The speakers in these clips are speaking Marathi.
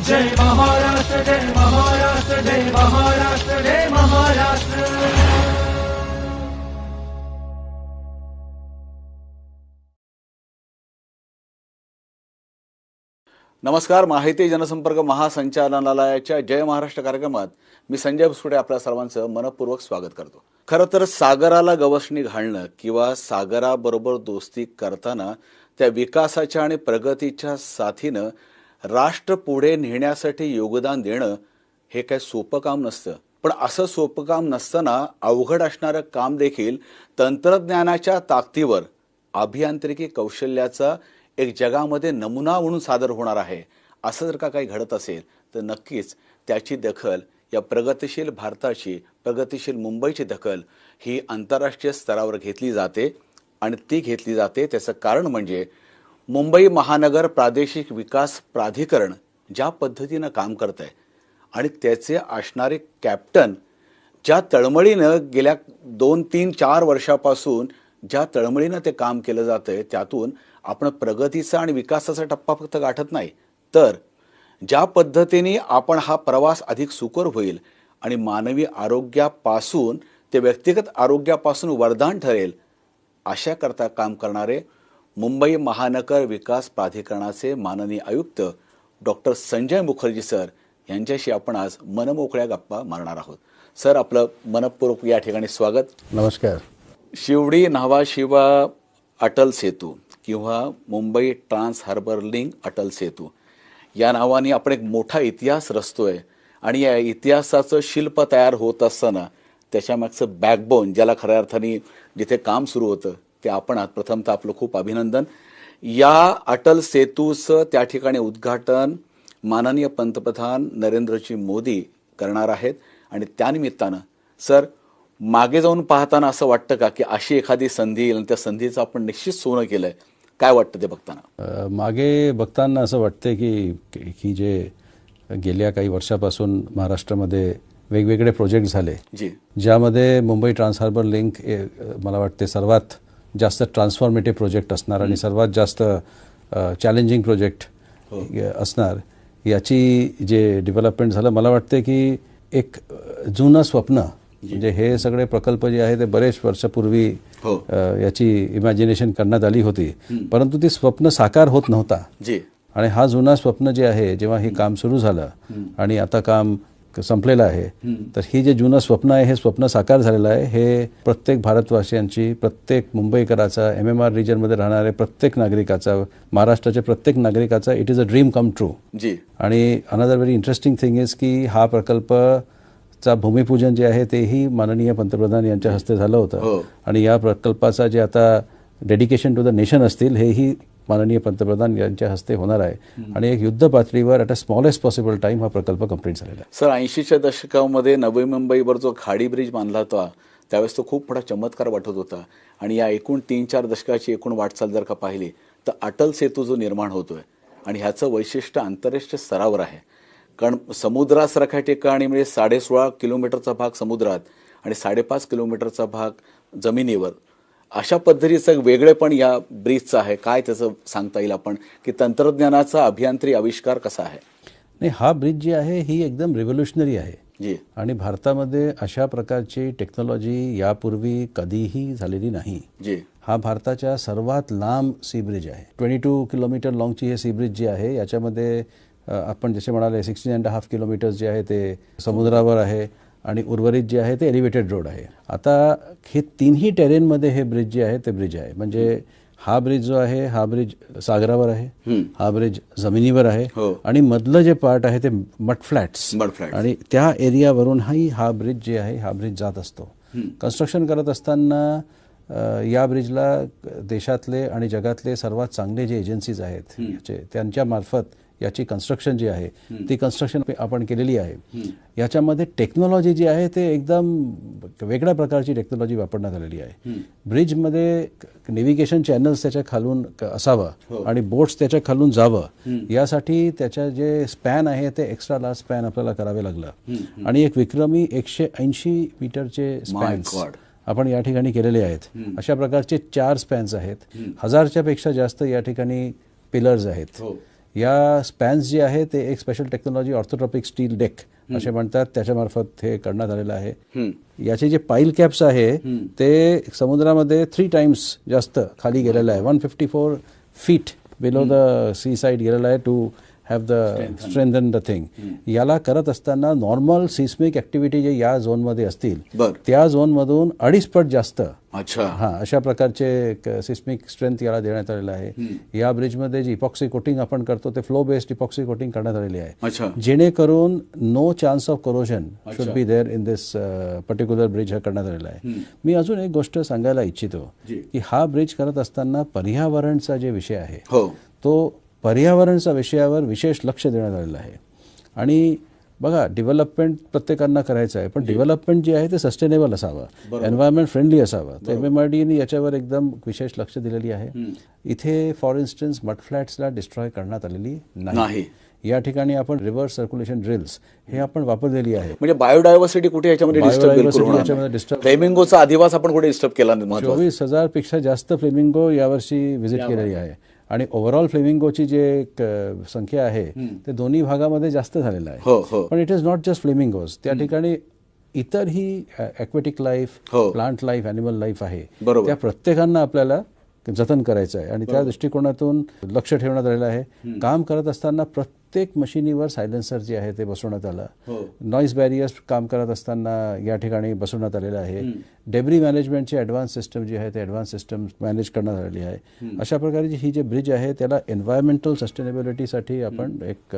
जय महाराष्ट्र, जय महाराष्ट्र, जय महाराष्ट्र, जय महाराष्ट्र. नमस्कार. माहिती जनसंपर्क महासंचालनालयाच्या जय महाराष्ट्र कार्यक्रमात मी संजय भुसुडे आपल्या सर्वांचं मनपूर्वक स्वागत करतो. खरं तर सागराला गवसणी घालणं किंवा सागराबरोबर दोस्ती करताना त्या विकासाच्या आणि प्रगतीच्या साथीनं राष्ट्र पुढे नेण्यासाठी योगदान देणं हे काही सोपं काम नसतं. पण असं सोपं काम नसताना अवघड असणारं काम देखील तंत्रज्ञानाच्या ताकदीवर अभियांत्रिकी कौशल्याचा एक जगामध्ये नमुना म्हणून सादर होणार आहे. असं जर का काही घडत असेल तर नक्कीच त्याची दखल या प्रगतिशील भारताची, प्रगतिशील मुंबईची दखल ही आंतरराष्ट्रीय स्तरावर घेतली जाते. आणि ती घेतली जाते त्याचं कारण म्हणजे मुंबई महानगर प्रादेशिक विकास प्राधिकरण ज्या पद्धतीनं काम करत आहे आणि त्याचे असणारे कॅप्टन ज्या तळमळीनं गेल्या 2, 3, 4 वर्षापासून ज्या तळमळीनं ते काम केलं जातंय, त्यातून आपण प्रगतीचा आणि विकासाचा टप्पा फक्त गाठत नाही, तर ज्या पद्धतीने आपण हा प्रवास अधिक सुकर होईल आणि मानवी आरोग्यापासून ते व्यक्तिगत आरोग्यापासून वरदान ठरेल अशा करता काम करणारे मुंबई महानगर विकास प्राधिकरणाचे माननीय आयुक्त डॉक्टर संजय मुखर्जी सर यांच्याशी आपण आज मनमोकळ्या गप्पा मारणार आहोत. सर, आपलं मनपूर्वक या ठिकाणी स्वागत. नमस्कार. शिवडी न्हावाशिवा अटल सेतू किंवा Mumbai trans harbour link Atal Setu या नावाने आपण एक मोठा इतिहास रचतोय आणि या इतिहासाचं शिल्प तयार होत असताना त्याच्यामागचं बॅकबोन ज्याला खऱ्या अर्थाने जिथे काम सुरू होतं ते आपण आहात. प्रथमतः आपलं खूप अभिनंदन. या अटल सेतूचं त्या ठिकाणी उद्घाटन माननीय पंतप्रधान नरेंद्रजी मोदी करणार आहेत आणि त्यानिमित्तानं सर मागे जाऊन पाहताना असं वाटतं का की अशी एखादी संधी येईल आणि त्या संधीचं आपण निश्चित सोनं केलंय? काय वाटतं ते बघताना? मागे बघताना असं वाटतं की जे गेल्या काही वर्षापासून महाराष्ट्रामध्ये वेगवेगळे प्रोजेक्ट झाले ज्यामध्ये मुंबई ट्रान्स हार्बर लिंक मला वाटते सर्वात जास्त ट्रान्सफॉर्मेटिव्ह प्रोजेक्ट असणार आणि सर्वात जास्त चॅलेंजिंग प्रोजेक्ट असणार. याची जे डेव्हलपमेंट झालं मला वाटते की एक जुनं स्वप्न म्हणजे हे सगळे प्रकल्प जे आहे ते बरेच वर्षापूर्वी याची इमॅजिनेशन करण्यात आली होती, परंतु ती स्वप्न साकार होत नव्हता. आणि हा जुना स्वप्न जे आहे जेव्हा हे काम सुरू झालं आणि आता काम संपलेलं आहे, तर ही जे जुनं स्वप्न आहे हे स्वप्न साकार झालेलं आहे. हे प्रत्येक भारतवासियांची, प्रत्येक मुंबईकराचा, MMR रिजनमध्ये राहणारे प्रत्येक नागरिकाचा, महाराष्ट्राच्या प्रत्येक नागरिकाचा it is a dream come true. आणि another very interesting thing is की हा प्रकल्पचा भूमिपूजन जे आहे तेही माननीय पंतप्रधान यांच्या हस्ते झालं होतं. आणि या प्रकल्पाचा जे आता डेडिकेशन टू द नेशन असतील हेही माननीय पंतप्रधान यांच्या हस्ते होणार आहे. आणि एक युद्ध पातळीवर at a smallest possible time हा प्रकल्प कंप्लीट झालेला आहे. सर, 80च्या दशकामध्ये नवी मुंबईवर जो खाडी ब्रिज बांधला होता त्यावेळेस तो खूप मोठा चमत्कार वाटत होता. आणि या एकूण 3-4 दशकाची एकूण वाटचाल जर का पाहिली तर अटल सेतू जो निर्माण होतोय आणि ह्याचं वैशिष्ट्य आंतरराष्ट्रीय स्तरावर आहे. कारण समुद्रासारख्या ठिकाणी म्हणजे 16.5 किलोमीटरचा भाग समुद्रात आणि 5.5 किलोमीटरचा भाग जमिनीवर, अशा पद्धतीचं वेगळेपण या ब्रिजचं आहे. काय त्याचं सांगता येईल आपण की तंत्रज्ञानाचा अभियांत्रिकी आविष्कार कसा आहे? नाही, हा ब्रिज जी आहे ही एकदम रिव्होल्युशनरी आहे. आणि भारतामध्ये अशा प्रकारची टेक्नॉलॉजी यापूर्वी कधीही झालेली नाही. हा भारताच्या सर्वात लांब सी ब्रिज आहे. 22 किलोमीटर लॉंगची हे सी ब्रिज जी आहे याच्यामध्ये आपण जसे म्हणाले 16.5 किलोमीटर्स जे आहे ते समुद्रावर आहे आणि उर्वरित जे आहे ते एलिव्हेटेड रोड आहे. आता हे तिन्ही टेरेनमध्ये हे ब्रिज जे आहे ते ब्रिज आहे. म्हणजे हा ब्रिज जो आहे हा ब्रिज सागरावर आहे, हा ब्रिज जमिनीवर आहे आणि मधलं जे पार्ट आहे ते मड फ्लॅट्स आणि त्या एरियावरूनही हा ब्रिज जे आहे हा ब्रिज जात असतो. कन्स्ट्रक्शन करत असताना या ब्रिजला देशातले आणि जगातले सर्वात चांगले जे एजन्सीज आहेत त्यांच्या मार्फत याची कन्स्ट्रक्शन जी आहे ती कन्स्ट्रक्शन आपण केलेली आहे. याच्यामध्ये टेक्नॉलॉजी जी आहे ते एकदम वेगळ्या प्रकारची टेक्नॉलॉजी वापरण्यात आलेली आहे. ब्रिजमध्ये नेव्हिगेशन चॅनल्स त्याच्या खालून असावं आणि बोट्स त्याच्या खालून जावं यासाठी त्याच्या जे स्पॅन आहे ते एक्स्ट्रा लार्ज स्पॅन आपल्याला करावे लागलं. आणि एक विक्रमी 180 मीटरचे स्पॅन्स आपण या ठिकाणी केलेले आहेत. अशा प्रकारचे 4 स्पॅन्स आहेत. 1000च्या पेक्षा जास्त या ठिकाणी पिलर्स आहेत. या स्पॅन्स जे आहे ते एक special technology orthotropic steel deck असे म्हणतात, त्याच्यामार्फत हे करण्यात आलेलं आहे. याचे जे पाईल कॅप्स आहे ते समुद्रामध्ये 3 टाइम्स जास्त खाली गेलेलं आहे. 154 feet below the sea side गेलेलं आहे to have the strengthen the thing. याला करत असताना नॉर्मल सिस्मिक ऍक्टिव्हिटी जे या झोनमध्ये असतील त्या झोनमधून 2.5 पट जास्त अशा प्रकारचे सिस्मिक स्ट्रेंथ याला देण्यात आलेलं आहे. या ब्रिजमध्ये जी इपॉक्सी कोटिंग आपण करतो ते फ्लो बेस्ड इपॉक्सी कोटिंग करण्यात आलेली आहे, जेणेकरून no chance of corrosion should be there in this particular bridge हा करण्यात आलेला आहे. मी अजून एक गोष्ट सांगायला इच्छितो की हा ब्रिज करत असताना पर्यावरणचा जे विषय आहे तो पर्यावरणच्या विषयावर विशेष लक्ष देण्यात आलेलं आहे. आणि बघा, डेव्हलपमेंट प्रत्येकांना करायचं आहे, पण डेव्हलपमेंट जे आहे ते सस्टेनेबल असावं, एन्व्हायरमेंट फ्रेंडली असावं. तर MMRDAने याच्यावर एकदम विशेष लक्ष दिलेली आहे. इथे फॉर इन्स्टन्स मड फ्लॅट्सला डिस्ट्रॉय करण्यात आलेली नाही. या ठिकाणी आपण रिव्हर्स सर्क्युलेशन ड्रिल्स हे आपण वापरलेली आहे. म्हणजे बायोडायव्हर्सिटी कुठे याच्यामध्ये डिस्टर्ब, फ्लेमिंगोचा अधिवास आपण कुठे डिस्टर्ब केला नाही. 24,000 पेक्षा जास्त फ्लेमिंगो यावर्षी व्हिजिट केलेली आहे. आणि ओव्हरऑल फ्लेमिंगोची जे संख्या आहे ते दोन्ही भागामध्ये जास्त झालेलं आहे. पण it is not just flamingos, त्या ठिकाणी इतरही aquatic life, plant life, animal life आहे, त्या प्रत्येकांना आपल्याला जतन करायचं आहे. आणि त्या दृष्टिकोनातून लक्ष ठेवण्यात आलेलं आहे. काम करत असताना प्रत्येक मशिनीवर सायलेन्सर जे आहे ते बसवण्यात आलं. नॉईज बॅरियर्स काम करत असताना या ठिकाणी बसवण्यात आलेलं आहे. डेब्री मॅनेजमेंटची ॲडव्हान्स सिस्टम जी आहे ते ॲडव्हान्स सिस्टम मॅनेज करण्यात आलेली आहे. अशा प्रकारची ही जे ब्रिज आहे त्याला एन्व्हायरमेंटल सस्टेनेबिलिटीसाठी आपण एक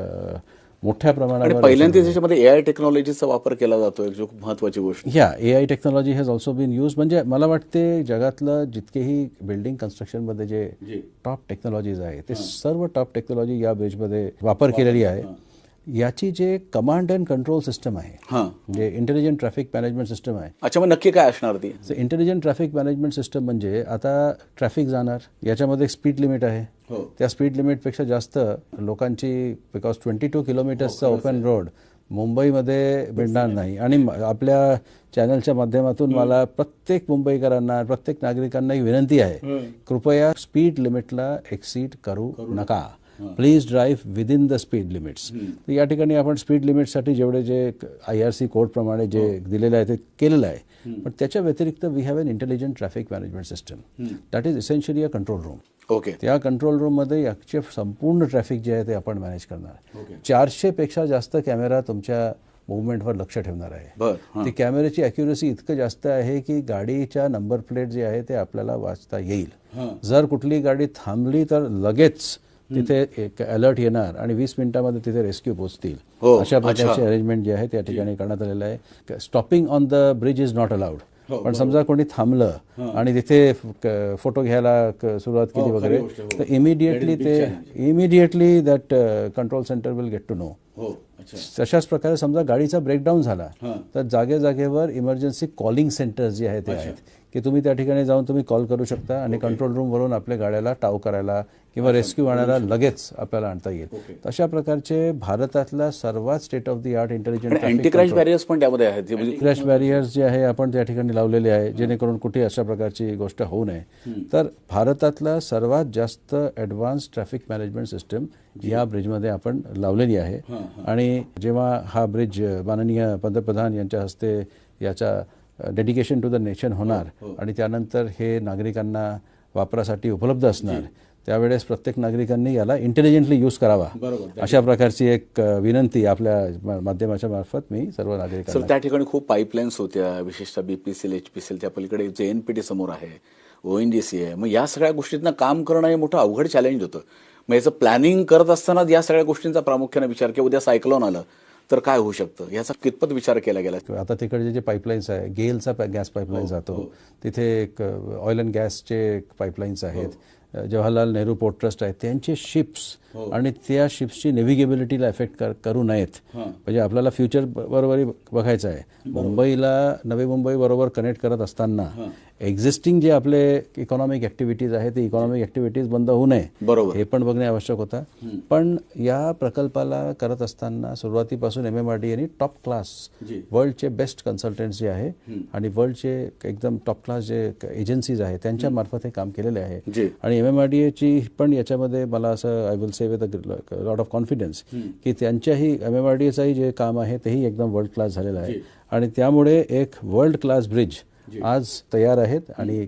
मोठ्या प्रमाणावर पहिल्यांदा त्याच्यामध्ये AI टेक्नॉलॉजीचा वापर केला जातोय, जो खूप महत्वाची गोष्ट. AI technology has also been use. म्हणजे मला वाटते जगातलं जितकेही बिल्डिंग कन्स्ट्रक्शनमध्ये जे टॉप टेक्नॉलॉजीज आहे ते सर्व टॉप टेक्नॉलॉजी या ब्रिजमध्ये वापर केलेली आहे. याची जे कमांड अँड कंट्रोल सिस्टम आहे, म्हणजे इंटेलिजंट ट्रॅफिक मॅनेजमेंट सिस्टम आहे. अच्छा, मग नक्की काय असणार ती? इंटेलिजंट ट्रॅफिक मॅनेजमेंट सिस्टम म्हणजे आता ट्रॅफिक जाणार, याच्यामध्ये स्पीड लिमिट आहे, त्या स्पीड लिमिटपेक्षा जास्त लोकांची, बिकॉज 22 किलोमीटर्सचा ओपन रोड मुंबईमध्ये मिळणार नाही. आणि आपल्या चॅनलच्या माध्यमातून मला प्रत्येक मुंबईकरांना, प्रत्येक नागरिकांना ही विनंती आहे, कृपया स्पीड लिमिटला एक्सीड करू नका. Please drive within the speed limits. या ठिकाणी आपण स्पीड लिमिटसाठी जेवढे जे IRC कोड प्रमाणे जे दिलेलं आहे ते केलेलं आहे. पण त्याच्या व्यतिरिक्त we have an intelligent traffic management system that is essentially a control room. त्या कंट्रोल रूममध्ये याचे संपूर्ण ट्रॅफिक जे आहे ते आपण मॅनेज करणार. 400 पेक्षा जास्त कॅमेरा तुमच्या मुवमेंटवर लक्ष ठेवणार आहे. ती कॅमेऱ्याची अॅक्युरेसी इतकं जास्त आहे की गाडीच्या नंबर प्लेट जे आहे ते आपल्याला वाचता येईल. जर कुठली गाडी थांबली तर लगेच तिथे एक अलर्ट येणार आणि 20 मिनिटांमध्ये तिथे रेस्क्यू पोहोचतील. अशा प्रकारचे अरेंजमेंट जे आहे त्या ठिकाणी करण्यात आलेलं आहे. Stopping on the bridge is not allowed. पण समजा कोणी थांबलं आणि तिथे फोटो घ्यायला सुरुवात केली वगैरे तर immediately that control centre will get to know. तशाच प्रकारे समजा गाडीचा ब्रेकडाऊन झाला तर जागेवर इमर्जन्सी कॉलिंग सेंटर्स जे आहेत ते आहेत की तुम्ही त्या ठिकाणी जाऊन तुम्ही कॉल करू शकता आणि कंट्रोल रूमवरून आपल्या गाड्याला टाव करायला किंवा रेस्क्यू आणायला लगेच आपल्याला आणता येईल. अशा प्रकारचे भारतातला सर्वात state of the art intelligent anti crash barriers पण त्यामध्ये आहेत. क्रॅश बॅरियर्स जे आहे आपण त्या ठिकाणी लावलेले आहे जेणेकरून कुठे अशा प्रकारची गोष्ट होऊ नये. तर भारतातला सर्वात जास्त ॲडव्हान्स ट्रॅफिक मॅनेजमेंट सिस्टम या ब्रिजमध्ये आपण लावलेली आहे. आणि जेव्हा हा ब्रिज माननीय पंतप्रधान यांच्या हस्ते याचा डेडिकेशन टू द नेशन होणार आणि त्यानंतर हे नागरिकांना वापरासाठी उपलब्ध असणार त्यावेळेस प्रत्येक नागरिकांनी याला इंटेलिजंटली यूज करावा अशा प्रकारची एक विनंती आपल्या माध्यमाच्या मार्फत मी सर्व नागरिकांना. त्या ठिकाणी खूप पाईपलाईन्स होत्या, विशेषतः BPCL, HPCL, त्या पलीकडे जे NPT समोर आहे, ONGC आहे. मग या सगळ्या गोष्टींना काम करणं हे मोठं अवघड चॅलेंज होतं. मग याचं प्लॅनिंग करत असताना या सगळ्या गोष्टींचा प्रामुख्याने विचार किंवा उद्या सायक्लोन आलं तर काय होऊ शकतं याचा कितपत विचार केला गेला? आता तिकडचे जे पाईपलाईन्स आहे, गेलचा गॅस पाईपलाईन जातो तिथे, एक ऑइल अँड गॅसचे पाईपलाईन्स आहेत, जवाहरलाल नेहरू पोर्ट ट्रस्ट आहे, त्यांचे शिप्स आणि त्या शिप्सची नेव्हिगेबिलिटीला इफेक्ट करू नयेत. म्हणजे आपल्याला फ्युचर बरोबर बघायचं आहे. मुंबईला नवी मुंबई बरोबर कनेक्ट करत असताना एक्झिस्टिंग जे आपले इकॉनॉमिक ऍक्टिव्हिटीज आहेत ते इकॉनॉमिक ऍक्टिव्हिटीज बंद होऊ नये हे पण बघणे आवश्यक होतं. पण या प्रकल्पाला करत असताना सुरुवातीपासून MMRDA टॉप क्लास वर्ल्डचे बेस्ट कन्सल्टंट्स जे आहे आणि वर्ल्डचे एकदम टॉप क्लास जे एजन्सीज आहेत त्यांच्या मार्फत हे काम केलेले आहे. आणि MMRDAची पण याच्यामध्ये मला असं I will say with lot of confidence की त्यांच्याही MMRDAचंही जे काम आहे तेही एकदम वर्ल्ड क्लास झालेलं आहे आणि त्यामुळे एक वर्ल्ड क्लास ब्रिज आज तयार आहेत आणि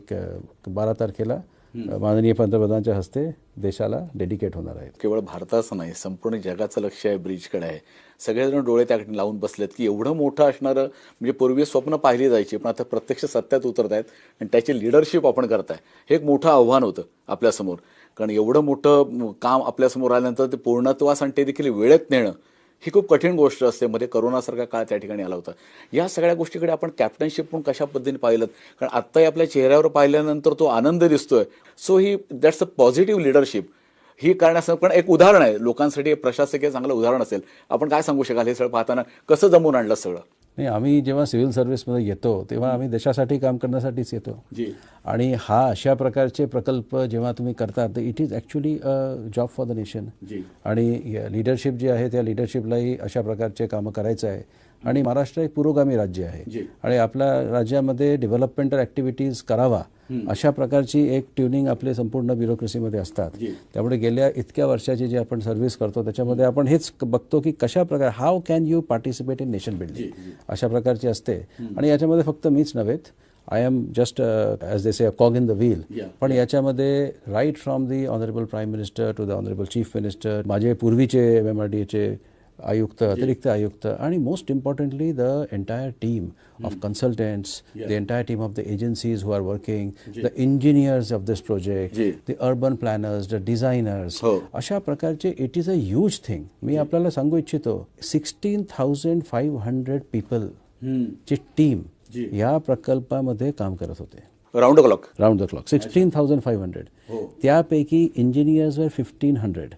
12 तारखेला माननीय पंतप्रधानांच्या हस्ते देशाला डेडिकेट होणार आहेत. केवळ भारताचं नाही, संपूर्ण जगाचं लक्ष आहे ब्रिजकडे आहे. सगळेजण डोळे त्याकडे लावून बसलेत की एवढं मोठं असणारं, म्हणजे पूर्वी स्वप्न पाहिली जायची पण आता प्रत्यक्ष सत्यात उतरत आहेत आणि त्याची लिडरशिप आपण करताय. हे एक मोठं आव्हान होतं आपल्यासमोर, कारण एवढं मोठं काम आपल्यासमोर आल्यानंतर ते पूर्णत्वास आणि ते देखील वेळेत नेणं ही खूप कठीण गोष्ट असते. मध्ये करोनासारखा काळ त्या ठिकाणी आला होता. या सगळ्या गोष्टीकडे आपण कॅप्टनशिप पण कशा पद्धतीने पाहिलं, कारण आत्ताही आपल्या चेहऱ्यावर पाहिल्यानंतर तो आनंद दिसतोय. So he that's a positive leadership ही करण्याचं पण एक उदाहरण आहे लोकांसाठी, प्रशासकीय चांगलं उदाहरण असेल. आपण काय सांगू शकाल हे सगळं पाहताना, कसं जमून आणलं सगळं? नाही, आम्ही जेव्हा सिव्हिल सर्व्हिसमध्ये येतो तेव्हा आम्ही देशासाठी काम करण्यासाठीच येतो आणि हा अशा प्रकारचे प्रकल्प जेव्हा तुम्ही करता तर it is actually a job for the nation आणि लिडरशिप जी आहे त्या लिडरशिपलाही अशा प्रकारचे कामं करायचं आहे. आणि महाराष्ट्र एक पुरोगामी राज्य आहे आणि आपल्या राज्यामध्ये डेव्हलपमेंटल ॲक्टिव्हिटीज करावा अशा प्रकारची एक ट्युनिंग आपले संपूर्ण ब्युरोक्रेसीमध्ये असतात. त्यामुळे गेल्या इतक्या वर्षाची जी आपण सर्व्हिस करतो त्याच्यामध्ये आपण हेच बघतो की कशा प्रकारे how can you participate in nation building अशा प्रकारची असते. आणि याच्यामध्ये फक्त मीच नव्हेत, I am just as they say a cog in the wheel, पण याच्यामध्ये right from the honourable prime minister to the honourable chief minister, माझे पूर्वीचे MMRDAचे आयुक्त, अतिरिक्त आयुक्त आणि most importantly the entire team of consultants, the entire team of the agencies who are working, the engineers of this project, the urban planners, the designers, अशा प्रकारचे it is a huge thing. मी आपल्याला सांगू इच्छितो 16,500 पीपल ची टीम या प्रकल्पामध्ये काम करत होते. Round the clock 16,500. त्यापैकी इंजिनियर्स वर 1,500.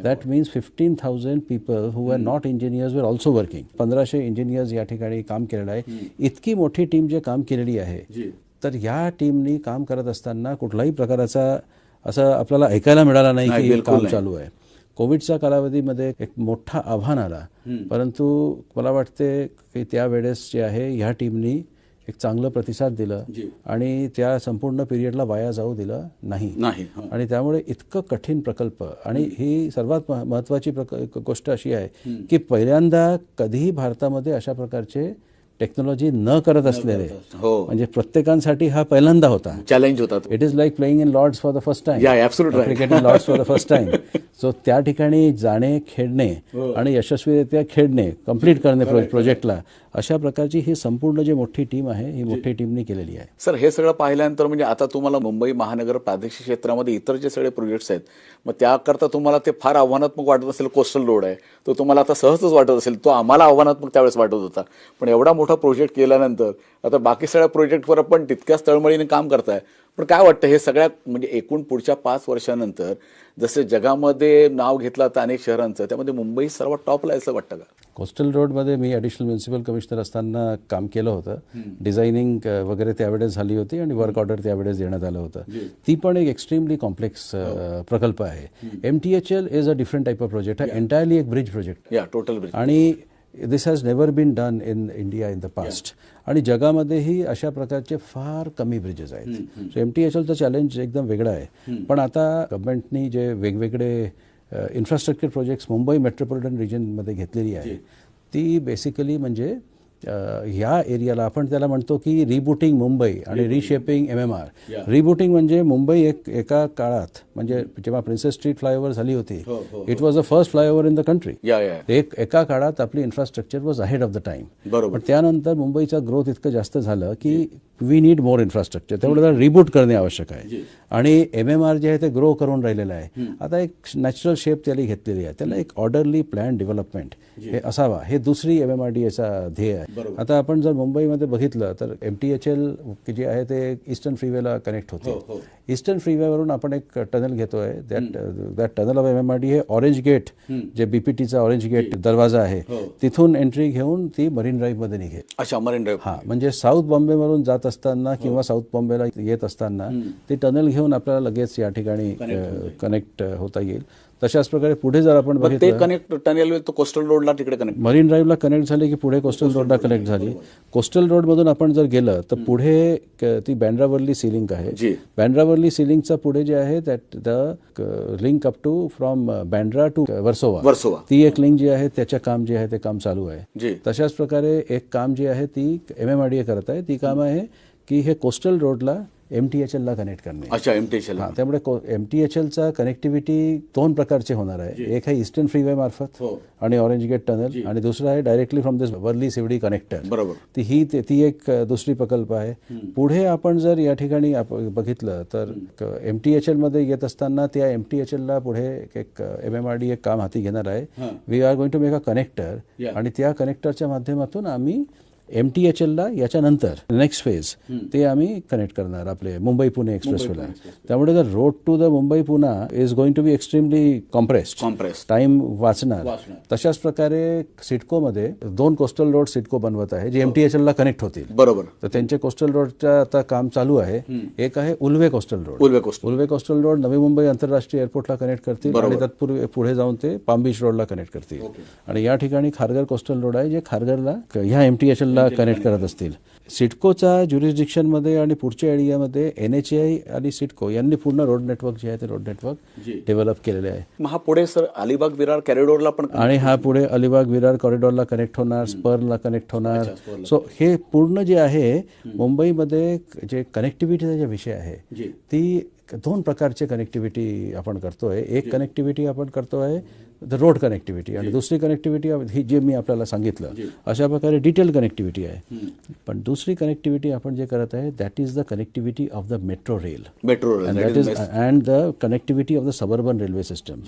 That means 15,000 people who were not engineers were also working. 1,500 engineers या ठिकाणी काम केलेलं आहे. इतकी मोठी टीम जे काम केलेली आहे, तर या टीमनी काम करत असताना कुठलाही प्रकाराचा असं आपल्याला ऐकायला मिळाला नाही की काम चालू आहे. कोविडच्या कालावधीमध्ये एक मोठा आव्हान आला, परंतु मला वाटते की त्यावेळेस जे आहे ह्या टीमनी एक चांगलं प्रतिसाद दिलं आणि त्या संपूर्ण पिरियडला वाया जाऊ दिलं नाही. आणि त्यामुळे इतकं कठीण प्रकल्प आणि ही सर्वात महत्त्वाची गोष्ट अशी आहे की पहिल्यांदा कधीही भारतामध्ये अशा प्रकारचे टेक्नॉलॉजी न करत असलेले, म्हणजे प्रत्येकांसाठी हा पहिल्यांदा होता, चॅलेंज होता. It is like playing in Lord's for the first time, cricket in Lord's for the first time. So त्या ठिकाणी जाणे, खेळणे आणि यशस्वीरित्या खेळणे, कम्प्लीट करणे प्रोजेक्टला, अशा प्रकारची ही संपूर्ण जी मोठी टीम आहे ही मोठी टीमनी केलेली आहे. सर, हे सगळं पाहिल्यानंतर म्हणजे आता तुम्हाला मुंबई महानगर प्रादेशिक क्षेत्रामध्ये इतर जे सगळे प्रोजेक्ट्स आहेत, मग त्याकरता तुम्हाला ते फार आव्हानात्मक वाटत असेल. कोस्टल रोड आहे तो तुम्हाला आता सहजच वाटत असेल, तो आम्हाला आव्हानात्मक त्यावेळेस वाटत होता. पण एवढा मोठा प्रोजेक्ट केल्यानंतर आता बाकी सगळ्या प्रोजेक्टवर पण तितक्याच तळमळीने काम करताय. पण काय वाटतं हे सगळ्या म्हणजे एकूण पुढच्या 5 वर्षानंतर जसं जगामध्ये नाव घेतलं तर अनेक शहरांचं, त्यामध्ये मुंबई सर्वात टॉपला असं वाटतं का? कोस्टल रोडमध्ये मी ॲडिशनल म्युन्सिपल कमिशनर असताना काम केलं होतं. डिझायनिंग वगैरे त्यावेळेस झाली होती आणि वर्क ऑर्डर त्यावेळेस देण्यात आलं होतं. ती पण एक एक्स्ट्रीमली कॉम्प्लेक्स प्रकल्प आहे. MTHL is a different type of project, हा एंटायरली एक ब्रिज प्रोजेक्ट, टोटल ब्रिज. आणि this has never been done in India in the past. आणि जगामध्येही अशा प्रकारचे फार कमी ब्रिजेस आहेत. सो MTHLचं चॅलेंज एकदम वेगळं आहे. पण आता गव्हर्नमेंटनी जे वेगवेगळे इन्फ्रास्ट्रक्चर प्रोजेक्ट्स मुंबई मेट्रोपॉलिटन रिजनमध्ये घेतलेली आहे, ती बेसिकली म्हणजे ह्या एरियाला आपण त्याला म्हणतो की रिबुटिंग मुंबई आणि रिशेपिंग MMR. रिबुटिंग म्हणजे मुंबई एका काळात म्हणजे जेव्हा प्रिन्सेस स्ट्रीट फ्लायओव्हर झाली होती, it was the first flyover in the country. एका काळात आपली infrastructure was ahead of the time. पण त्यानंतर मुंबईचा ग्रोथ इतकं जास्त झालं की वी नीड मोर इन्फ्रास्ट्रक्चर, त्यामुळे रिबूट करणे आवश्यक आहे. आणि MMR जे आहे ते ग्रो करून राहिलेलं आहे. आता एक नॅचरल शेप त्याला घेतलेली आहे, त्याला एक ऑर्डरली प्लॅन डेव्हलपमेंट हे असावा, हे दुसरी MMRDAचा ध्येय आहे. आता आपण जर मुंबईमध्ये बघितलं तर MTHL जे आहे ते ईस्टर्न फ्रीवेला कनेक्ट होते. ईस्टर्न फ्रीवेवरून आपण एक टनल घेतोय, दॅट टनल ऑफ MMRDA हे ऑरेंज गेट, जे BPTचा ऑरेंज गेट दरवाजा आहे, तिथून एंट्री घेऊन ती मरीन ड्राईव्हमध्ये निघेल. अच्छा, मरीन ड्राईव्ह. हा, म्हणजे साऊथ बॉम्बेवरून जात असताना किंवा साऊथ बॉम्बेला येत असताना ती टनल घेऊन आपल्याला लगेच या ठिकाणी कनेक्ट होता येईल. तशाच प्रकारे पुढे जर आपण ते बघितलं कनेक्ट टनेल तो कोस्टल रोडला तिकडे कनेक्ट मरीन ड्राईव्हला कनेक्ट झाले की पुढे कोस्टल रोडला कनेक्ट झाली. कोस्टल रोडमधून आपण जर गेलं तर पुढे ती बँड्रावर्ली सी लिंक आहे. बँड्रावर्ली सी लिंकचा पुढे जे आहे the link up to from Bandra to Versova ती एक लिंक जी आहे त्याच्या काम जे आहे ते काम चालू आहे. तशाच प्रकारे एक काम जे आहे ती MMRDA करत आहे. ती काम आहे की हे कोस्टल रोडला MTHL ला कनेक्ट करणे. अच्छा, MTHL. त्यामुळे MTHLचा कनेक्टिव्हिटी दोन प्रकारचे होणार आहे. एक आहे ईस्टर्न फ्रीवे मार्फत आणि ऑरेंज गेट टनल, आणि दुसरा आहे directly from this Worli Sewri connector. बरोबर. ती एक दुसरी प्रकल्प आहे. पुढे आपण जर या ठिकाणी बघितलं तर MTHL मध्ये येत असताना त्या MTHL ला पुढे एक MMRDA काम हाती घेणार आहे. We are going to make a connector, आणि त्या कनेक्टरच्या माध्यमातून आम्ही MTHL ला याच्यानंतर नेक्स्ट फेज ते आम्ही कनेक्ट करणार आपले मुंबई पुणे एक्सप्रेसवेला. त्यामुळे the road to the Mumbai Pune is going to be extremely compressed, time वाचणार. तशाच प्रकारे सिडकोमध्ये 2 कोस्टल रोड सिडको बनवत आहे जे MTHL ला कनेक्ट होतील. बरोबर. तर त्यांचे कोस्टल रोडच्या आता काम चालू आहे. एक आहे Ulwe coastal road. Ulwe coastal road Navi Mumbai आंतरराष्ट्रीय एअरपोर्टला कनेक्ट करतील आणि तत्पूर्वी पुढे जाऊन ते पाम बीच रोडला कनेक्ट करतील. आणि या ठिकाणी खारघर कोस्टल रोड आहे जे खारघरला ह्या MTHL ला कनेक्ट करत असतील. सिडकोचा ज्युरिस्डिक्शन मध्ये आणि पुढच्या एरियामध्ये NHAI आणि सिडको यांनी पूर्ण रोड नेटवर्क जे आहे ते रोड नेटवर्क डेव्हलप केलेले आहे. हा पुढे सर अलिबाग विरार कॉरिडॉरला पण, आणि हा पुढे अलिबाग विरार कॉरिडॉरला कनेक्ट होणार, स्पर्लला कनेक्ट होणार. सो हे पूर्ण जे आहे मुंबईमध्ये जे कनेक्टिव्हिटीचा जे विषय आहे ती 2 प्रकारचे कनेक्टिव्हिटी आपण करतोय. एक कनेक्टिव्हिटी आपण करतोय द रोड कनेक्टिव्हिटी, आणि दुसरी कनेक्टिव्हिटी ही जे मी आपल्याला सांगितलं अशा प्रकारे डिटेल कनेक्टिव्हिटी आहे. पण दुसरी कनेक्टिव्हिटी आपण जे करत आहे that is the connectivity of the metro rail and the connectivity of the suburban railway system.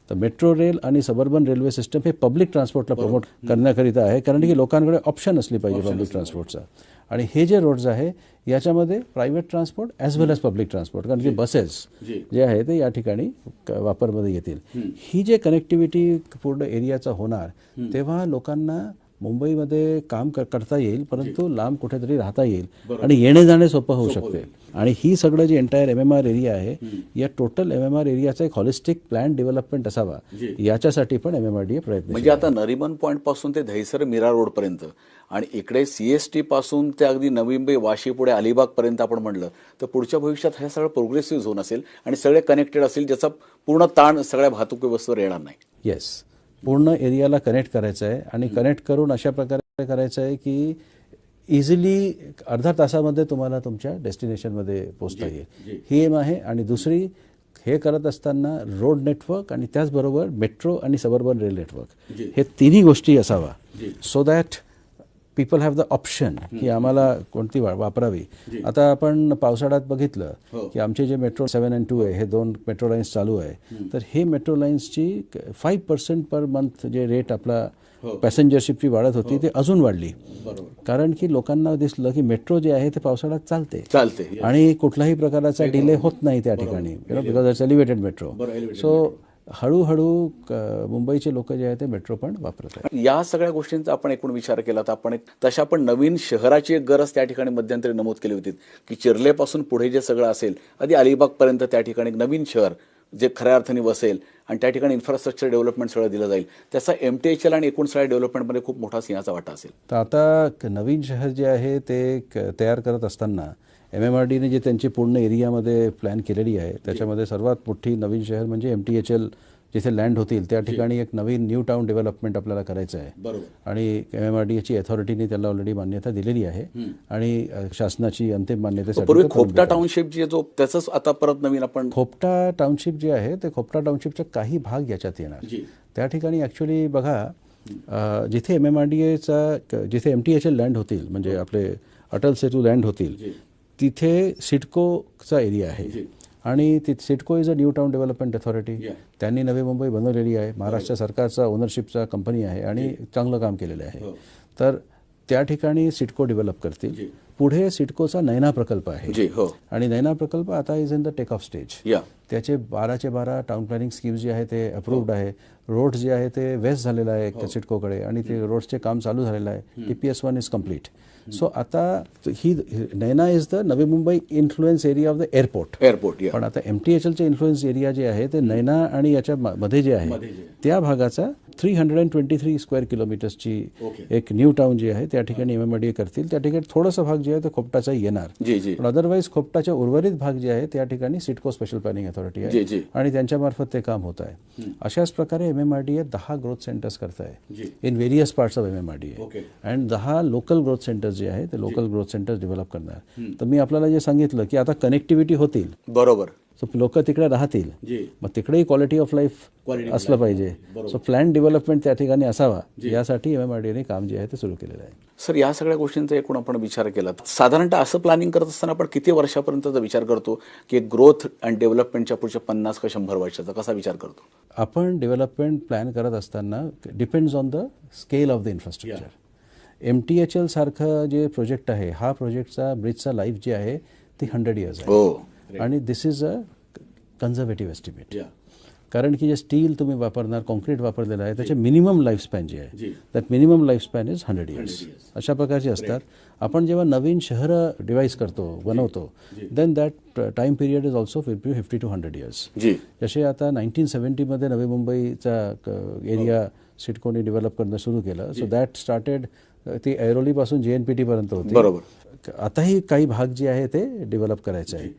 तर मेट्रो रेल आणि सबर्बन रेल्वे सिस्टम हे पब्लिक ट्रान्सपोर्टला प्रमोट करण्याकरिता आहे, कारण की लोकांकडे ऑप्शन असली पाहिजे पब्लिक ट्रान्सपोर्टचा. आणि हे जे रोड्स आहे याच्यामध्ये प्रायव्हेट ट्रान्सपोर्ट ॲज वेल एज पब्लिक ट्रान्सपोर्ट, कारण की बसेस जे आहे ते या ठिकाणी वापरमध्ये येतील. ही जे कनेक्टिव्हिटी पूर्ण एरियाचा होणार तेव्हा लोकांना मुंबईमध्ये काम करता येईल, परंतु लांब कुठेतरी राहता येईल आणि येणे जाणे सोपं होऊ शकते. आणि ही सगळं जे एंटायर MMR एरिया आहे या टोटल MMR एरियाचा एक हॉलिस्टिक प्लॅन डेव्हलपमेंट असावा याच्यासाठी पण MMRDA प्रयत्न. म्हणजे आता नरिमन पॉईंट पासून ते दहिसर मीरा रोड पर्यंत आणि इकडे CST पासून ते अगदी नवी मुंबई वाशी पुढे अलिबाग पर्यंत आपण म्हटलं तर पुढच्या भविष्यात हे सगळं प्रोग्रेसिव्ह झोन असेल आणि सगळे कनेक्टेड असेल, ज्याचा पूर्ण ताण सगळ्या वाहतूक व्यवस्थेवर येणार नाही. येस, पूर्ण एरियाला कनेक्ट करायचं आहे आणि कनेक्ट करून अशा प्रकारे करायचं आहे की इझिली अर्धा तासामध्ये तुम्हाला तुमच्या डेस्टिनेशनमध्ये पोहोचता येईल. ही एम आहे. आणि दुसरी, हे करत असताना रोड नेटवर्क आणि त्याचबरोबर मेट्रो आणि सबर्बन रेल नेटवर्क हे तिन्ही गोष्टी असावा, so that people have the option की आम्हाला कोणती वापरावी. आता आपण पावसाळ्यात बघितलं की आमचे जे मेट्रो 7 आणि 2 आहे हे 2 मेट्रो लाईन्स चालू आहे. तर हे मेट्रो लाईन्सची 5% पर मंथ जे रेट आपला पॅसेंजरशिपची वाढत होती ते अजून वाढली, कारण की लोकांना दिसलं की मेट्रो जे आहे ते पावसाळ्यात चालते आणि कुठल्याही प्रकारचा डिले होत नाही त्या ठिकाणी, because it's elevated metro. So हळूहळू मुंबईचे लोक जे आहेत ते मेट्रो पण वापरत आहेत. या सगळ्या गोष्टींचा आपण एकूण विचार केला तर आपण तशा पण नवीन शहराची एक गरज त्या ठिकाणी मध्यंतरी नमूद केली होती की चिर्लेपासून पुढे जे सगळं असेल आधी अलिबागपर्यंत त्या ठिकाणी एक नवीन शहर जे खऱ्या अर्थाने वसेल आणि त्या ठिकाणी इन्फ्रास्ट्रक्चर डेव्हलपमेंट सगळं दिलं जाईल, त्याचा MTHL आणि एकूण सगळ्या डेव्हलपमेंटमध्ये खूप मोठा सिंहाचा वाटा असेल. तर आता नवीन शहर जे आहे ते तयार करत असताना MMRDने जे त्यांची पूर्ण एरियामध्ये प्लॅन केलेली आहे त्याच्यामध्ये सर्वात मोठी नवीन शहर म्हणजे MTHL जिथे लँड होतील त्या ठिकाणी एक नवीन न्यू टाउन डेव्हलपमेंट आपल्याला करायचं आहे. आणि MMRDAची अथॉरिटीने त्याला ऑलरेडी मान्यता दिलेली आहे आणि शासनाची अंतिम मान्यतेसाठी खोपटा टाउनशिप जे जो त्याचंच आता परत नवीन आपण खोपटा टाउनशिप जे आहे ते खोपटा टाउनशिपचा काही भाग याच्यात येणार. त्या ठिकाणी ॲक्च्युली बघा, जिथे MMRDAचा जिथे MTHL लँड होतील म्हणजे आपले अटल सेतू लँड होतील तिथे सिडकोचा एरिया आहे आणि CIDCO is a new town development authority. त्यांनी नवी मुंबई बनवलेली आहे, महाराष्ट्र सरकारचा ओनरशिपचा कंपनी आहे आणि चांगलं काम केलेलं आहे. तर त्या ठिकाणी सिडको डेव्हलप करतील. पुढे सिडकोचा नैना प्रकल्प आहे जी हो. आणि नैना प्रकल्प आता is in the take off stage. त्याचे 12चे 12 टाउन प्लॅनिंग स्कीम्स जे आहे ते अप्रूव्ड आहे. रोड जे आहे ते वेस्ट झालेलं आहे सिडकोकडे आणि ते रोडचे काम चालू झालेलं आहे. TPS1 is complete. सो आता ही नैना is the Navi Mumbai influence area of the airport. पण आता MTHLचे इन्फ्लुएन्स एरिया जे आहे ते नैना आणि याच्या मध्ये जे आहे त्या भागाचा 323 स्क्वेअर किलोमीटर्सची एक न्यू टाउन जी आहे त्या ठिकाणी MMRDA करतील. त्या ठिकाणी थोडंसं भाग जे आहे ते खोपटाचा येणार. पण अदरवाईज खोपटाच्या उर्वरित भाग जे आहे त्या ठिकाणी सिडको स्पेशल प्लॅनिंग अथॉरिटी आहे आणि त्यांच्या मार्फत ते काम होत आहे. अशाच प्रकारे MMRDA 10 ग्रोथ सेंटर्स करत आहे in various parts of MMRDA and 10 local growth centres जे आहे ते लोकल ग्रोथ सेंटर्स डेव्हलप करणार. तर मी आपल्याला जे सांगितलं की आता कनेक्टिव्हिटी होतील बरोबर. सो लोक तिकडे राहतील मग तिकडेही क्वालिटी ऑफ लाईफ असलं पाहिजे. सो प्लॅन डेव्हलपमेंट त्या ठिकाणी असावा यासाठी MMRDAने काम जे आहे ते सुरू केलेलं आहे. सर या सगळ्या गोष्टींचा एकूण आपण विचार केला साधारणतः असं प्लॅनिंग करत असताना आपण किती वर्षापर्यंतचा विचार करतो की ग्रोथ अँड डेव्हलपमेंटच्या पुढच्या 50 का 100 वर्षाचा कसा विचार करतो? आपण डेव्हलपमेंट प्लॅन करत असताना depends on the scale of the infrastructure. MTHL सारखं जे प्रोजेक्ट आहे हा प्रोजेक्टचा ब्रिजचा लाईफ जे आहे ती 100 इयर्स आहे आणि दिस इज अ कन्झर्वेटिव्ह एस्टिमेट. कारण की जे स्टील तुम्ही वापरणार कॉन्क्रीट वापरलेलं आहे त्याचे मिनिमम लाईफ स्पॅन जे आहे that minimum life span is 100 years. अशा प्रकारचे असतात. आपण जेव्हा नवीन शहरं डिवाईस करतो बनवतो then that time period is also 50 to 100 years. जसे आता 1970 मध्ये नवी मुंबईचा एरिया सिडकोने डेव्हलप करणं सुरू केलं. सो दॅट स्टार्टेड ती ऐरोलीपासून JNPT पर्यंत होती. बरोबर. आताही काही भाग जे आहे ते डेव्हलप करायचं आहे.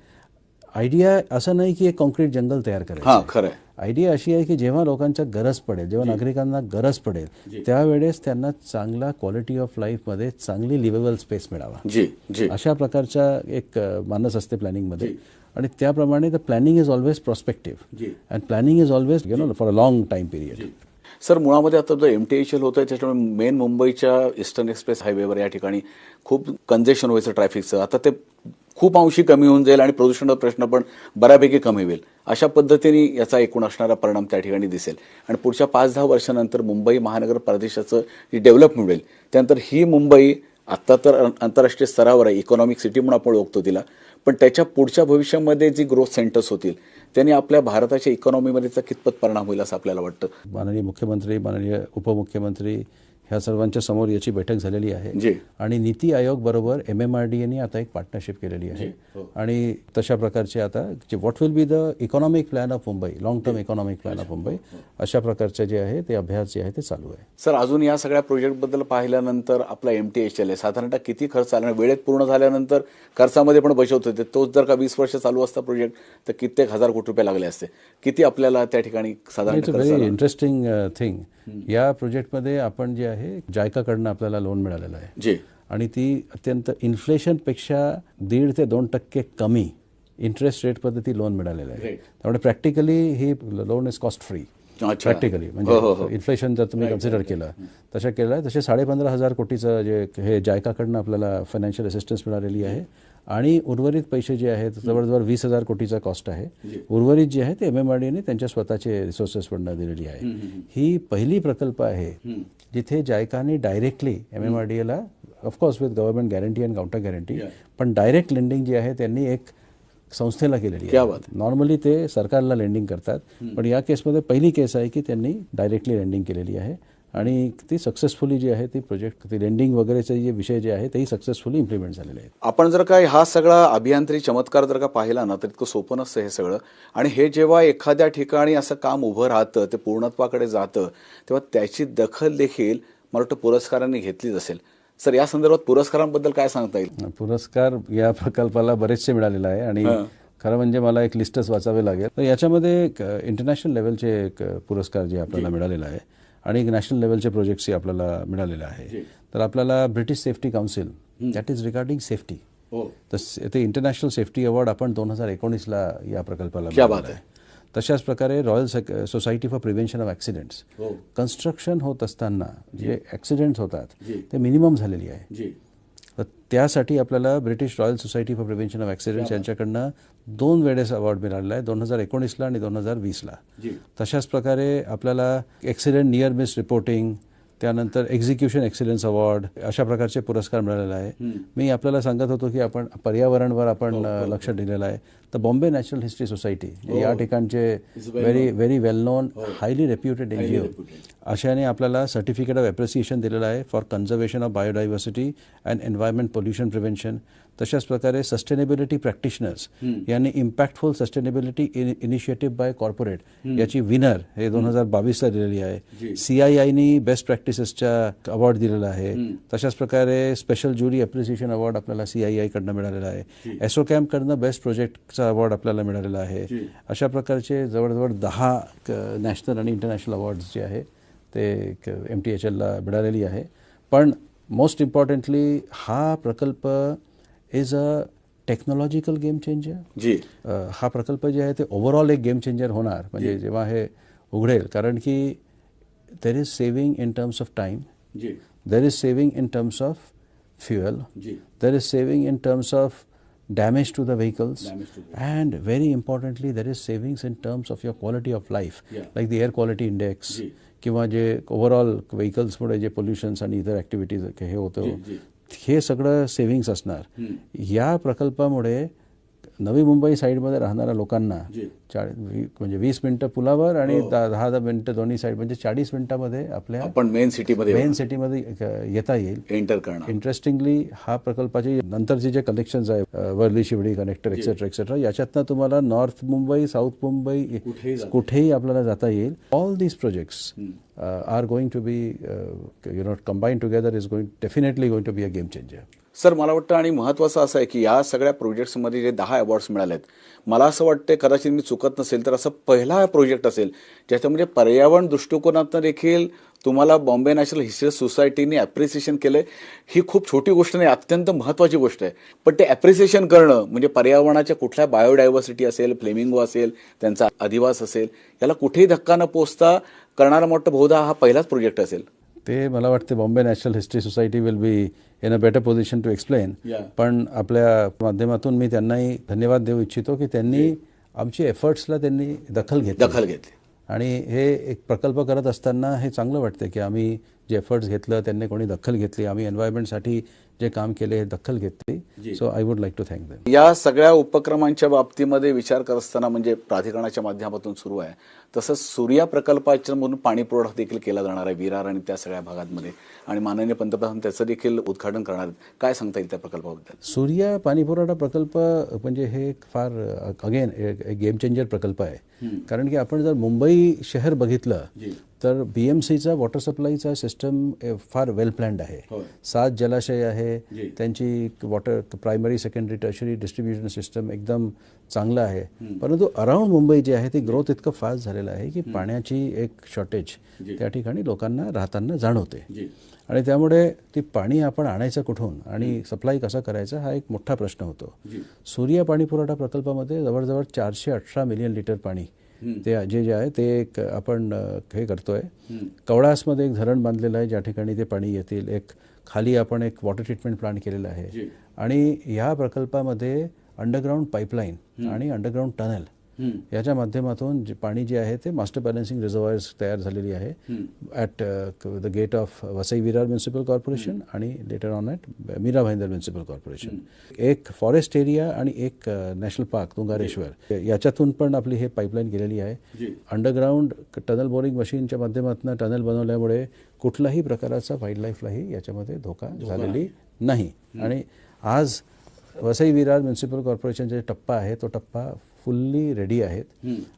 आयडिया असं नाही की एक कॉन्क्रीट जंगल तयार करायचं. खरं. आयडिया अशी आहे की जेव्हा लोकांच्या गरज पडेल जेव्हा नागरिकांना गरज पडेल त्यावेळेस त्यांना चांगला क्वालिटी ऑफ लाईफमध्ये चांगली लिव्हेबल स्पेस मिळावा अशा प्रकारचा एक मानस असते प्लॅनिंगमध्ये. आणि त्याप्रमाणे the planning is always prospective and planning is always for a long time period. Sir मुळामध्ये आता जो MTHL होतं त्याच्यामुळे मेन मुंबईच्या ईस्टर्न एक्सप्रेस हायवेवर या ठिकाणी खूप कंजेशन व्हायचं ट्रॅफिकचं. आता ते खूप अंशी कमी होऊन जाईल आणि प्रदूषणाचा प्रश्न पण बऱ्यापैकी कमी होईल. अशा पद्धतीने याचा एकूण असणारा परिणाम त्या ठिकाणी दिसेल आणि पुढच्या 5-10 वर्षानंतर मुंबई महानगर प्रदेशाचं जे डेव्हलपमेंट होईल त्यानंतर ही मुंबई आत्ता तर आंतरराष्ट्रीय स्तरावर आहे इकॉनॉमिक सिटी म्हणून आपण ओळखतो तिला. पण त्याच्या पुढच्या भविष्यामध्ये जी ग्रोथ सेंटर्स होतील त्यांनी आपल्या भारताच्या इकॉनॉमीमध्ये कितपत परिणाम होईल असं आपल्याला वाटतं? माननीय मुख्यमंत्री माननीय उपमुख्यमंत्री ह्या सर्वांच्या समोर याची बैठक झालेली आहे आणि नीती आयोग बरोबर MMRDAने आता एक पार्टनरशिप केलेली आहे आणि तशा प्रकारचे आता जे what will be the economic plan of Mumbai long term economic plan of Mumbai अशा प्रकारचे जे आहे ते अभ्यास जे आहे ते चालू आहे. सर अजून या सगळ्या प्रोजेक्टबद्दल पाहिल्यानंतर आपला MTHL आहे साधारणतः किती खर्च आला वेळेत पूर्ण झाल्यानंतर खर्चामध्ये पण बचत होते. तोच जर का 20 वर्ष चालू असता प्रोजेक्ट तर कित्येक हजार कोटी रुपये लागले असते. किती आपल्याला त्या ठिकाणी साधारण? Very interesting thing. या प्रोजेक्टमध्ये आपण जे आहे जायकाकडनं आपल्याला लोन मिळालेलं आहे आणि ती अत्यंत इन्फ्लेशनपेक्षा 1.5 ते 2% कमी इंटरेस्ट रेटमध्ये ती लोन मिळालेलं आहे. त्यामुळे practically he loan is cost free practically म्हणजे इन्फ्लेशन जर तुम्ही कन्सिडर केलं तशा केलं तसे 15,500 कोटीचं जे हे जायकाकडनं आपल्याला फायनान्शियल असिस्टन्स मिळालेली आहे आणि उर्वरित पैसे जे आहेत जवळजवळ 20,000 कोटीचा कॉस्ट आहे. उर्वरित जे आहे ते MMRDAने त्यांच्या स्वतःचे रिसोर्सेस पण दिलेली आहे. ही पहिली प्रकल्प आहे जिथे जायकाने डायरेक्टली MMRDAला of course with government guarantee and counter guarantee पण डायरेक्ट लेंडिंग जी आहे त्यांनी एक संस्थेला केलेली आहे. नॉर्मली ते सरकारला लेंडिंग करतात पण या केसमध्ये पहिली केस आहे की त्यांनी डायरेक्टली लेंडिंग केलेली आहे आणि ती सक्सेसफुली जी आहे ती प्रोजेक्ट ती लेंडिंग वगैरेचे जे विषय जे आहे तेही सक्सेसफुली इम्प्लिमेंट झालेले आहेत. आपण जर का हा सगळा अभियांत्रिक चमत्कार जर का पाहिला ना तर इतकं सोपं नसतं हे सगळं आणि हे जेव्हा एखाद्या ठिकाणी असं काम उभं राहतं ते पूर्णत्वाकडे जातं तेव्हा त्याची दखल देखील मला वाटतं पुरस्कारांनी घेतलीच असेल. सर या संदर्भात पुरस्कारांबद्दल काय सांगता येईल? पुरस्कार या प्रकल्पाला बरेचसे मिळालेला आहे आणि खरं म्हणजे मला एक लिस्टच वाचावे लागेल. तर याच्यामध्ये इंटरनॅशनल लेवलचे एक पुरस्कार जे आपल्याला मिळालेला आहे आणि एक नॅशनल लेवलचे प्रोजेक्ट्सही आपल्याला मिळालेले आहे. तर आपल्याला British safety council that is regarding safety तर ते इंटरनॅशनल सेफ्टी अवॉर्ड आपण 2019ला या प्रकल्पाला मिळालेला आहे. तशाच प्रकारे royal society for prevention of accidents construction होत असताना जे ॲक्सिडेंट्स होतात ते मिनिमम झालेली आहे. तर त्यासाठी आपल्याला British royal society for prevention of accidents यांच्याकडनं 2 वेळेस अवॉर्ड मिळालेला आहे 2019ला आणि 2020ला. तशाच प्रकारे आपल्याला ॲक्सिडेंट नियर मिस रिपोर्टिंग त्यानंतर एक्झिक्युशन एक्सिलन्स अवॉर्ड, अशा प्रकारचे पुरस्कार मिळालेला आहे. मी आपल्याला सांगत होतो की आपण पर्यावरणवर आपण लक्ष दिलेलं आहे. तर बॉम्बे नॅचरल हिस्ट्री सोसायटी या ठिकाणचे very well known, highly reputed NGO, अशाने आपल्याला सर्टिफिकेट ऑफ एप्रिसिएशन दिलेलं आहे for conservation of biodiversity and environment pollution prevention. तशाच प्रकारे सस्टेनेबिलिटी प्रॅक्टिशनर्स यांनी impactful sustainability initiative by corporate याची विनर हे 2022ला दिलेली आहे. CIIनी बेस्ट प्रॅक्टिसेसचा अवॉर्ड दिलेला आहे. तशाच प्रकारे स्पेशल ज्युरी अप्रिसिएशन अवॉर्ड आपल्याला CII कडनं मिळालेला आहे. एसोकॅम्प कडनं बेस्ट प्रोजेक्टचा अवॉर्ड आपल्याला मिळालेला आहे. अशा प्रकारचे जवळजवळ 10 नॅशनल आणि इंटरनॅशनल अवॉर्ड्स जे आहे ते MTHLला मिळालेली आहे. पण मोस्ट इम्पॉर्टंटली हा प्रकल्प is a technological game changer. हा प्रकल्प जे आहे ते ओव्हरऑल एक गेम चेंजर होणार म्हणजे जेव्हा हे उघडेल, कारण की there is saving in terms of time, there is saving in terms of fuel, there is saving in terms of damage to the vehicles, and very importantly there is savings in terms of your quality of life, like the air quality index किंवा जे ओव्हरऑल व्हेकल्समुळे जे पोल्युशन्स आणि इतर ॲक्टिव्हिटीज हे होतं, हे सगळं सेव्हिंग्स असणार. या प्रकल्पामुळे नवी मुंबई साईडमध्ये राहणाऱ्या लोकांना म्हणजे 20 मिनिटं पुलावर आणि 10 मिनिटं दोन्ही साईड म्हणजे 40 मिनिटांमध्ये आपल्या आपण मेन सिटीमध्ये येता येईल, एंटर करणार. इंटरेस्टिंगली हा प्रकल्पाचे नंतरचे जे कनेक्शन्स आहे वर्ली शिवडी कनेक्टर एक्सेट्रा याच्यातनं तुम्हाला नॉर्थ मुंबई, साऊथ मुंबई कुठेही आपल्याला जाता येईल. All these projects are going to be combine together is definitely going to be a game changer. Sir, मला वाटतं आणि महत्त्वाचं असं आहे की या सगळ्या प्रोजेक्ट्समध्ये जे 10 अवॉर्ड्स मिळालेत, मला असं वाटतं कदाचित मी चुकत नसेल तर असं पहिला प्रोजेक्ट असेल ज्याच्यामध्ये पर्यावरण दृष्टिकोनातून देखील तुम्हाला बॉम्बे नॅशनल हिस्ट्री सोसायटीने ॲप्रिसिएशन केलं. ही खूप छोटी गोष्ट नाही, अत्यंत महत्त्वाची गोष्ट आहे. पण ते ॲप्रिसिएशन करणं म्हणजे पर्यावरणाच्या कुठल्या बायोडायव्हर्सिटी असेल, फ्लेमिंगो असेल, त्यांचा अधिवास असेल, याला कुठेही धक्का न पोचता करणारा मोठं बहुधा हा पहिलाच प्रोजेक्ट असेल. ते मला वाटते Bombay national history society will be in a better position to explain. पण आपल्या माध्यमातून मी त्यांनाही धन्यवाद देऊ इच्छितो की त्यांनी आमची एफर्ट्सला त्यांनी दखल घेतली. आणि हे एक प्रकल्प करत असताना हे चांगलं वाटतं की आम्ही जे एफर्ट्स घेतलं त्यांनी कोणी दखल घेतली, आम्ही एन्व्हायरमेंटसाठी जे काम केले हे दखल घेतली. So I would like to thank them. या सगळ्या उपक्रमांच्या बाबतीमध्ये विचार करत असताना म्हणजे प्राधिकरणाच्या माध्यमातून सुरू आहे, तसंच सूर्या प्रकल्पाच्या म्हणून पाणी पुरवठा देखील केला जाणार आहे विरार आणि त्या सगळ्या भागांमध्ये, आणि माननीय पंतप्रधान त्याचं देखील उद्घाटन करणार आहेत. काय सांगता येईल त्या प्रकल्पाबद्दल? सूर्या पाणी पुरवठा प्रकल्प म्हणजे हे फार अगेन एक गेम चेंजर प्रकल्प आहे. कारण की आपण जर मुंबई शहर बघितलं तर BMCचा वॉटर सप्लायचा सिस्टम फार वेल प्लॅन्ड आहे. 7 जलाशय आहे, त्यांची water primary secondary tertiary distribution system एकदम चांगलं आहे. परंतु अराउंड मुंबई जे आहे ते ग्रोथ इतकं फास्ट झालेलं आहे की पाण्याची एक शॉर्टेज त्या ठिकाणी लोकांना राहताना जाणवते. आणि त्यामुळे ती पाणी आपण आणायचं कुठून आणि सप्लाय कसा करायचा हा एक मोठा प्रश्न होतो. सूर्या पाणी पुरवठा प्रकल्पामध्ये जवळजवळ 418 मिलियन लिटर पाणी ते जे आहे ते एक आपण हे करतोय. कवडासमध्ये एक धरण बांधलेलं आहे ज्या ठिकाणी ते पाणी येतील. एक खाली आपण एक वॉटर ट्रीटमेंट प्लांट केलेला आहे. आणि ह्या प्रकल्पामध्ये अंडरग्राऊंड पाईपलाईन आणि अंडरग्राऊंड टनल याच्या माध्यमातून जे पाणी जे आहे ते मास्टर बॅलन्सिंग रिझर्वायर्स तयार झालेली आहे at the gate of Vasai Virar municipal corporation आणि later on at Mira Bhayandar municipal corporation. एक फॉरेस्ट एरिया आणि एक नॅशनल पार्क तुंगारेश्वर याच्यातून पण आपली हे पाईपलाईन गेलेली आहे. अंडरग्राऊंड टनल बोरिंग मशीनच्या माध्यमातून टनल बनवल्यामुळे कुठल्याही प्रकारचा वाईल्ड लाईफलाही याच्यामध्ये धोका झालेली नाही. आणि आज वसई विरार म्युन्सिपल कॉर्पोरेशनचा जे टप्पा आहे तो टप्पा फुल्ली रेडी आहेत.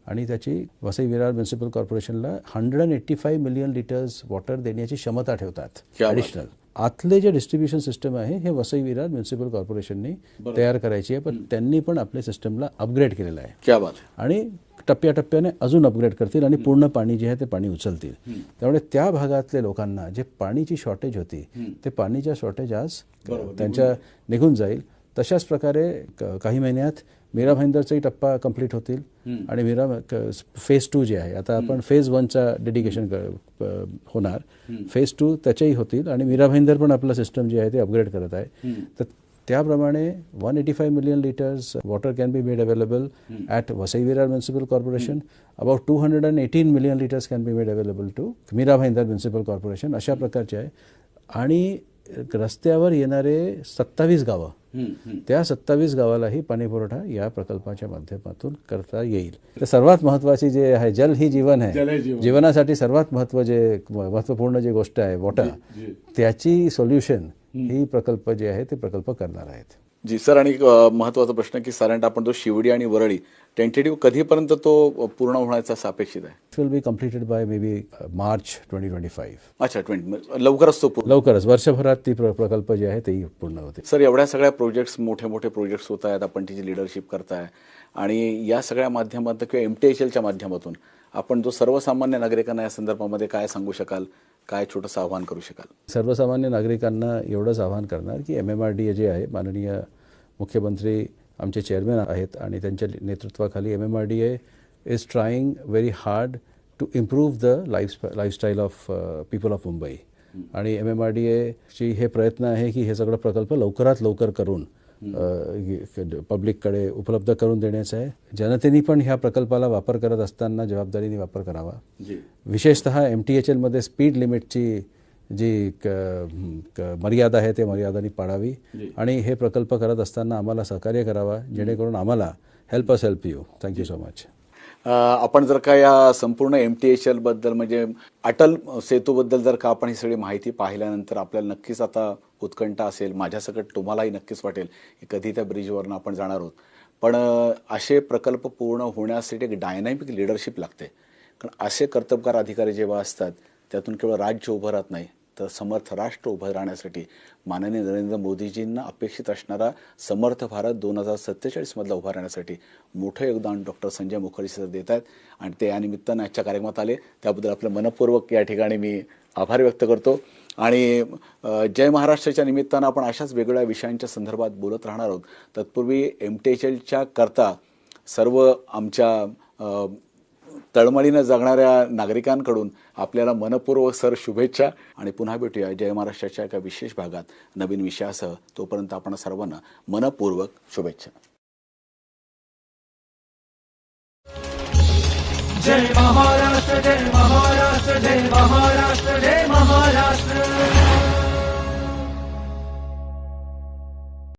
आणि त्याची वसई विरार म्युन्सिपल कॉर्पोरेशनला 185 मिलियन लिटर्स वॉटर देण्याची क्षमता ठेवतात ॲडिशनल. आतले जे डिस्ट्रीब्युशन सिस्टम आहे हे वसई विरार म्युन्सिपल कॉर्पोरेशननी तयार करायची आहे, पण त्यांनी पण आपल्या सिस्टमला अपग्रेड केलेलं आहे. आणि टप्प्याटप्प्याने अजून अपग्रेड करतील आणि पूर्ण पाणी जे आहे ते पाणी उचलतील. त्यामुळे त्या भागातल्या लोकांना जे पाणीची शॉर्टेज होती ते पाणीच्या शॉर्टेज आज त्यांच्या निघून जाईल. तशाच प्रकारे काही महिन्यात मीरा भाईंदरचाही टप्पा कंप्लीट होतील आणि मीरा फेज 2 जे आहे आता आपण फेज 1चा डेडिकेशन होणार, फेज 2 त्याच्याही होतील आणि मीरा भाईंदर पण आपलं सिस्टम जे आहे ते अपग्रेड करत आहे. तर त्याप्रमाणे 185 million liters water can be made available at Vasai Virar Municipal Corporation. About 218 million liters can be made available to Mira Bhayandar Municipal Corporation. अशा प्रकारचे आहे. आणि रस्त्यावर येणारे 27 गावं, त्या 27 गावालाही पाणीपुरवठा या प्रकल्पाच्या माध्यमातून करता येईल. तर सर्वात महत्वाची जे आहे, जल ही जीवन आहे. जीवनासाठी सर्वात महत्वपूर्ण जी गोष्ट आहे वॉटर, त्याची सोल्युशन ही प्रकल्प जे आहे ते प्रकल्प करणार आहेत. जी सर, आणि महत्वाचा प्रश्न की साधारणतः आपण तो शिवडी आणि वरळी टेंटेटिव्ह कधीपर्यंत तो पूर्ण होण्याचा अपेक्षित आहे? It will be completed by maybe March 2025. अच्छा, लवकरच तो लवकरच वर्षभरात ती प्रकल्प जे आहे तेही पूर्ण होते. सर, एवढ्या सगळ्या प्रोजेक्ट्स, मोठे मोठे प्रोजेक्ट्स होत आहेत, आपण तिची लिडरशिप करताय, आणि या सगळ्या माध्यमातून किंवा MTHLच्या माध्यमातून आपण जो सर्वसामान्य नागरिकांना या संदर्भामध्ये काय सांगू शकाल, काय छोटंसं आव्हान करू शकाल? सर्वसामान्य नागरिकांना एवढंच आव्हान करणार की MMRDA जे आहे, माननीय मुख्यमंत्री आमचे चेअरमॅन आहेत आणि त्यांच्या नेतृत्वाखाली MMRDA is trying very hard to improve the lifestyle of people of Mumbai. आणि MMRDAची हे प्रयत्न आहे की हे सगळं प्रकल्प लवकरात लवकर करून पब्लिककडे उपलब्ध करून देण्याचं आहे. जनतेने पण ह्या प्रकल्पाला वापर करत असताना जबाबदारीने वापर करावा. विशेषतः MTHLमध्ये स्पीड लिमिटची जी मर्यादा आहे ते मर्यादानी पाळावी आणि हे प्रकल्प करत असताना आम्हाला सहकार्य करावा, जेणेकरून आम्हाला help us help you. Thank you so much. आपण जर का या संपूर्ण MTHL बद्दल, म्हणजे अटल सेतूबद्दल जर का आपण ही सगळी माहिती पाहिल्यानंतर आपल्याला नक्कीच आता उत्कंठा असेल, माझ्यासकट तुम्हालाही नक्कीच वाटेल की कधी त्या ब्रिजवरनं आपण जाणार आहोत. पण असे प्रकल्प पूर्ण होण्यासाठी एक डायनॅमिक लिडरशिप लागते. कारण असे कर्तबगार अधिकारी जेव्हा असतात, त्यातून केवळ राज्य उभं राहत नाही, तर समर्थ राष्ट्र उभं राहण्यासाठी माननीय नरेंद्र मोदीजींना अपेक्षित असणारा समर्थ भारत 2047 मधला उभा राहण्यासाठी मोठं योगदान डॉक्टर संजय मुखर्जी सर देत आहेत. आणि ते या निमित्तानं आजच्या कार्यक्रमात आले, त्याबद्दल आपलं मनपूर्वक या ठिकाणी मी आभार व्यक्त करतो. आणि जय महाराष्ट्राच्या निमित्तानं आपण अशाच वेगवेगळ्या विषयांच्या संदर्भात बोलत राहणार आहोत. तत्पूर्वी MTHLच्या करता सर्व आमच्या तळमळीनं जगणाऱ्या नागरिकांकडून आपल्याला मनपूर्वक सर शुभेच्छा. आणि पुन्हा भेटूया जय महाराष्ट्राच्या एका विशेष भागात नवीन विषयासह. तोपर्यंत आपण सर्वांना मनपूर्वक शुभेच्छा. जय महाराष्ट्र, जय महाराष्ट्र, जय महाराष्ट्र, जय महाराष्ट्र.